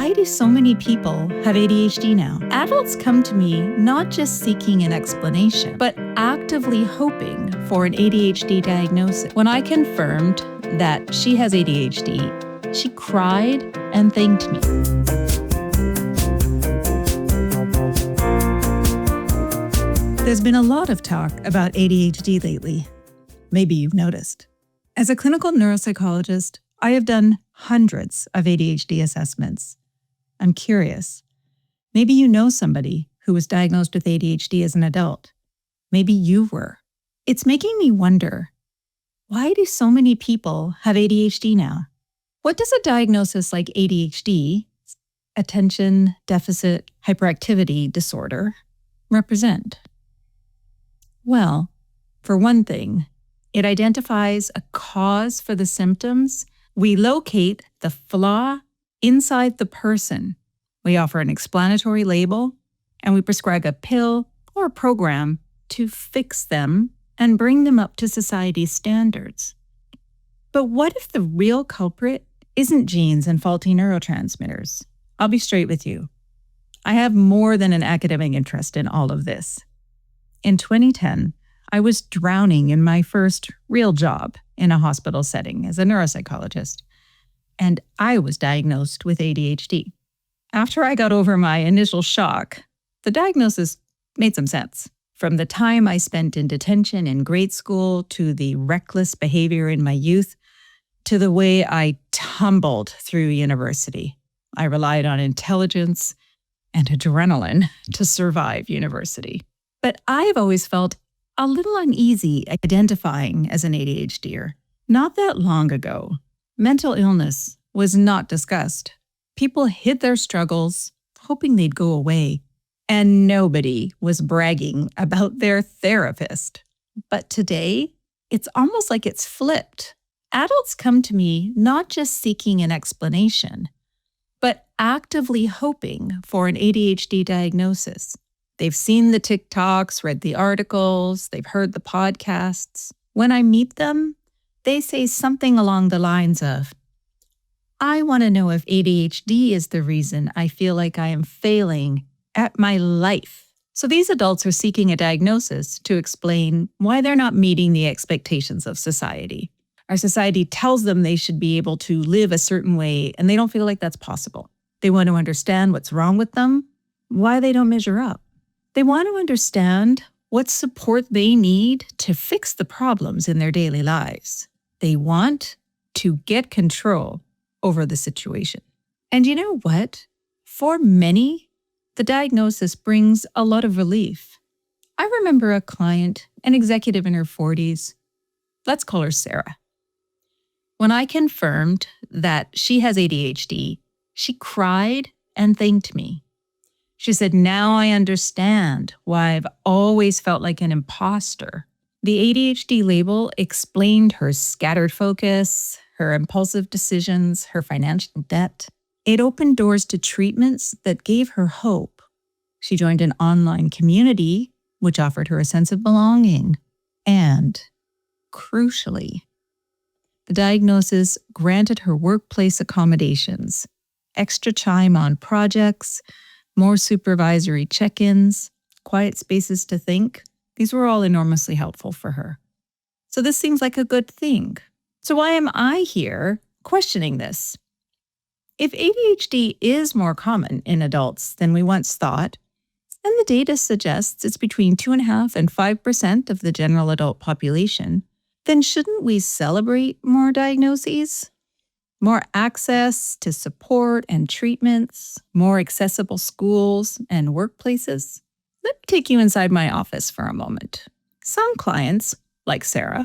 Why do so many people have ADHD now? Adults come to me not just seeking an explanation, but actively hoping for an ADHD diagnosis. When I confirmed that she has ADHD, she cried and thanked me. There's been a lot of talk about ADHD lately. Maybe you've noticed. As a clinical neuropsychologist, I have done hundreds of ADHD assessments. I'm curious. Maybe you know somebody who was diagnosed with ADHD as an adult. Maybe you were. It's making me wonder, why do so many people have ADHD now? What does a diagnosis like ADHD, attention deficit hyperactivity disorder, represent? Well, for one thing, it identifies a cause for the symptoms. We locate the flaw inside the person. We offer an explanatory label, and we prescribe a pill or a program to fix them and bring them up to society's standards. But what if the real culprit isn't genes and faulty neurotransmitters? I'll be straight with you. I have more than an academic interest in all of this. In 2010, I was drowning in my first real job in a hospital setting as a neuropsychologist, and I was diagnosed with ADHD. After I got over my initial shock, the diagnosis made some sense. From the time I spent in detention in grade school to the reckless behavior in my youth to the way I tumbled through university. I relied on intelligence and adrenaline to survive university. But I've always felt a little uneasy identifying as an ADHDer. Not that long ago, mental illness was not discussed. People hid their struggles, hoping they'd go away, and nobody was bragging about their therapist. But today, it's almost like it's flipped. Adults come to me not just seeking an explanation, but actively hoping for an ADHD diagnosis. They've seen the TikToks, read the articles, they've heard the podcasts. When I meet them, they say something along the lines of, I want to know if ADHD is the reason I feel like I am failing at my life. So these adults are seeking a diagnosis to explain why they're not meeting the expectations of society. Our society tells them they should be able to live a certain way, and they don't feel like that's possible. They want to understand what's wrong with them, why they don't measure up. They want to understand what support they need to fix the problems in their daily lives. They want to get control over the situation. And you know what? For many, the diagnosis brings a lot of relief. I remember a client, an executive in her 40s. Let's call her Sara. When I confirmed that she has ADHD, she cried and thanked me. She said, now I understand why I've always felt like an imposter. The ADHD label explained her scattered focus, her impulsive decisions, her financial debt. It opened doors to treatments that gave her hope. She joined an online community, which offered her a sense of belonging. And, crucially, the diagnosis granted her workplace accommodations, extra time on projects, more supervisory check-ins, quiet spaces to think. These were all enormously helpful for her. So this seems like a good thing. So why am I here questioning this? If ADHD is more common in adults than we once thought, and the data suggests it's between 2.5% and 5% of the general adult population, then shouldn't we celebrate more diagnoses? More access to support and treatments, more accessible schools and workplaces? Let me take you inside my office for a moment. Some clients, like Sara,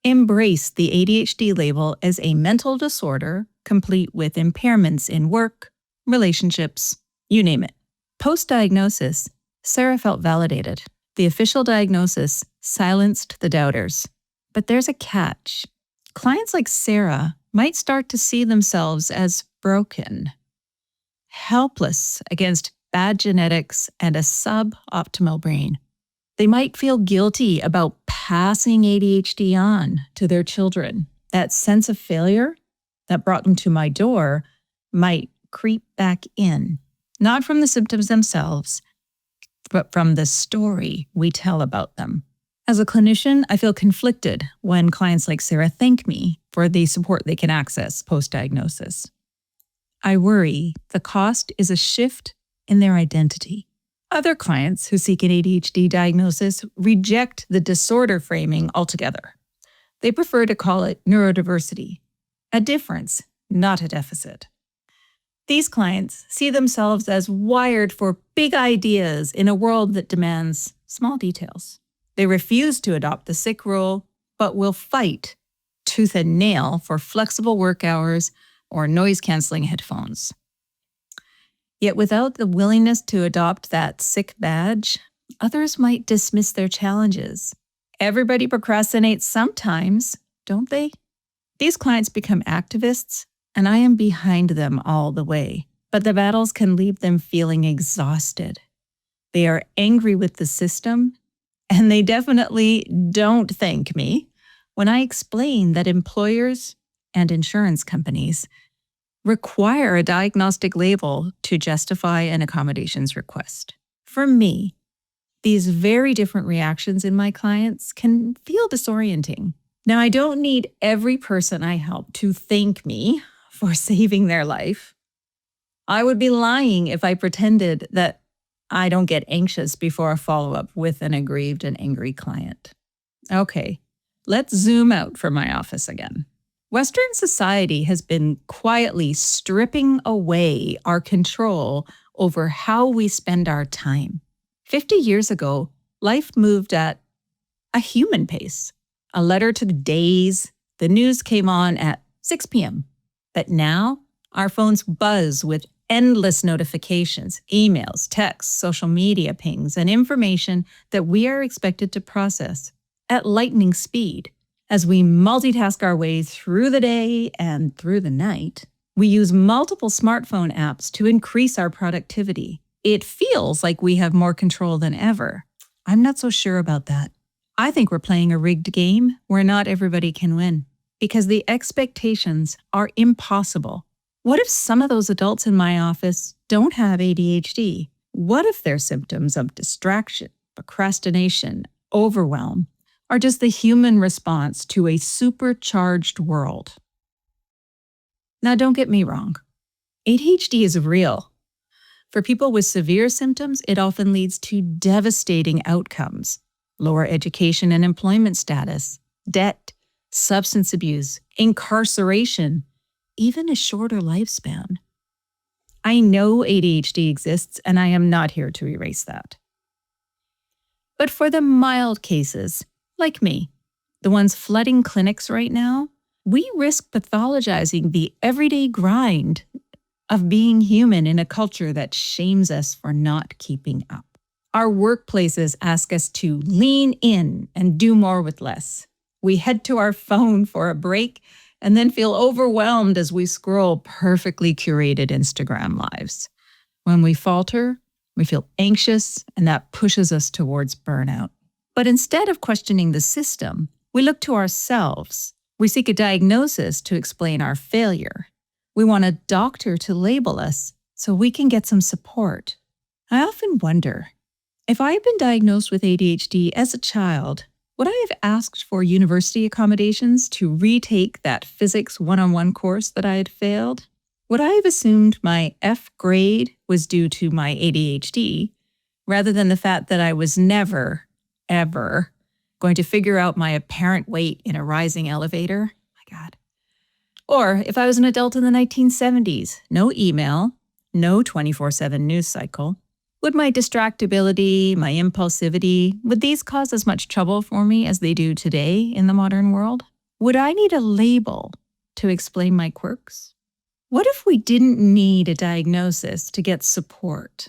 embrace the ADHD label as a mental disorder complete with impairments in work, relationships, you name it. Post-diagnosis, Sara felt validated. The official diagnosis silenced the doubters. But there's a catch. Clients like Sara might start to see themselves as broken, helpless against bad genetics and a suboptimal brain. They might feel guilty about passing ADHD on to their children. That sense of failure that brought them to my door might creep back in, not from the symptoms themselves, but from the story we tell about them. As a clinician, I feel conflicted when clients like Sara thank me for the support they can access post-diagnosis. I worry the cost is a shift in their identity. Other clients who seek an ADHD diagnosis reject the disorder framing altogether. They prefer to call it neurodiversity, a difference, not a deficit. These clients see themselves as wired for big ideas in a world that demands small details. They refuse to adopt the sick rule, but will fight tooth and nail for flexible work hours or noise-canceling headphones. Yet without the willingness to adopt that sick badge, others might dismiss their challenges. Everybody procrastinates sometimes, don't they? These clients become activists, and I am behind them all the way. But the battles can leave them feeling exhausted. They are angry with the system, and they definitely don't thank me when I explain that employers and insurance companies require a diagnostic label to justify an accommodations request. For me, these very different reactions in my clients can feel disorienting. Now, I don't need every person I help to thank me for saving their life. I would be lying if I pretended that I don't get anxious before a follow-up with an aggrieved and angry client. Okay, let's zoom out from my office again. Western society has been quietly stripping away our control over how we spend our time. 50 years ago, life moved at a human pace. A letter took days. The news came on at 6 p.m. But now, our phones buzz with endless notifications, emails, texts, social media pings, and information that we are expected to process at lightning speed. As we multitask our way through the day and through the night, we use multiple smartphone apps to increase our productivity. It feels like we have more control than ever. I'm not so sure about that. I think we're playing a rigged game where not everybody can win, because the expectations are impossible. What if some of those adults in my office don't have ADHD? What if their symptoms of distraction, procrastination, overwhelm are just the human response to a supercharged world? Now, don't get me wrong. ADHD is real. For people with severe symptoms, it often leads to devastating outcomes: lower education and employment status, debt, substance abuse, incarceration, even a shorter lifespan. I know ADHD exists, and I am not here to erase that. But for the mild cases, like me, the ones flooding clinics right now, we risk pathologizing the everyday grind of being human in a culture that shames us for not keeping up. Our workplaces ask us to lean in and do more with less. We head to our phone for a break and then feel overwhelmed as we scroll perfectly curated Instagram lives. When we falter, we feel anxious, and that pushes us towards burnout. But instead of questioning the system, we look to ourselves. We seek a diagnosis to explain our failure. We want a doctor to label us so we can get some support. I often wonder, if I had been diagnosed with ADHD as a child, would I have asked for university accommodations to retake that physics 101 course that I had failed? Would I have assumed my F grade was due to my ADHD rather than the fact that I was never, ever going to figure out my apparent weight in a rising elevator? My God. Or if I was an adult in the 1970s, no email, no 24/7 news cycle, would my distractibility, my impulsivity, would these cause as much trouble for me as they do today in the modern world? Would I need a label to explain my quirks? What if we didn't need a diagnosis to get support?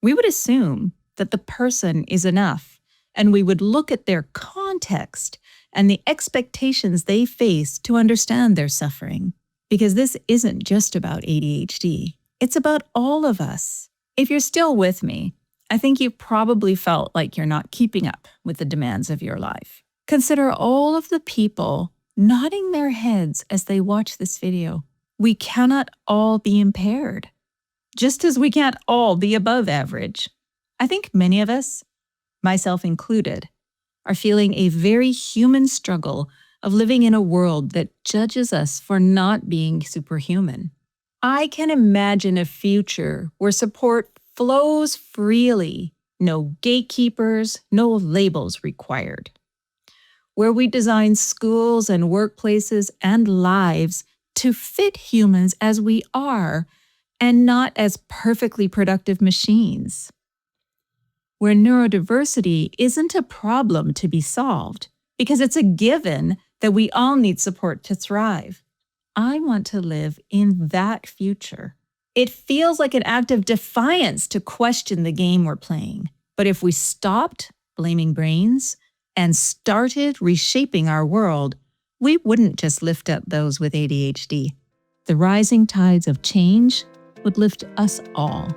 We would assume that the person is enough, and we would look at their context and the expectations they face to understand their suffering. Because this isn't just about ADHD. It's about all of us. If you're still with me, I think you've probably felt like you're not keeping up with the demands of your life. Consider all of the people nodding their heads as they watch this video. We cannot all be impaired, just as we can't all be above average. I think many of us, myself included, are feeling a very human struggle of living in a world that judges us for not being superhuman. I can imagine a future where support flows freely, no gatekeepers, no labels required. Where we design schools and workplaces and lives to fit humans as we are and not as perfectly productive machines. Where neurodiversity isn't a problem to be solved because it's a given that we all need support to thrive. I want to live in that future. It feels like an act of defiance to question the game we're playing. But if we stopped blaming brains and started reshaping our world, we wouldn't just lift up those with ADHD. The rising tides of change would lift us all.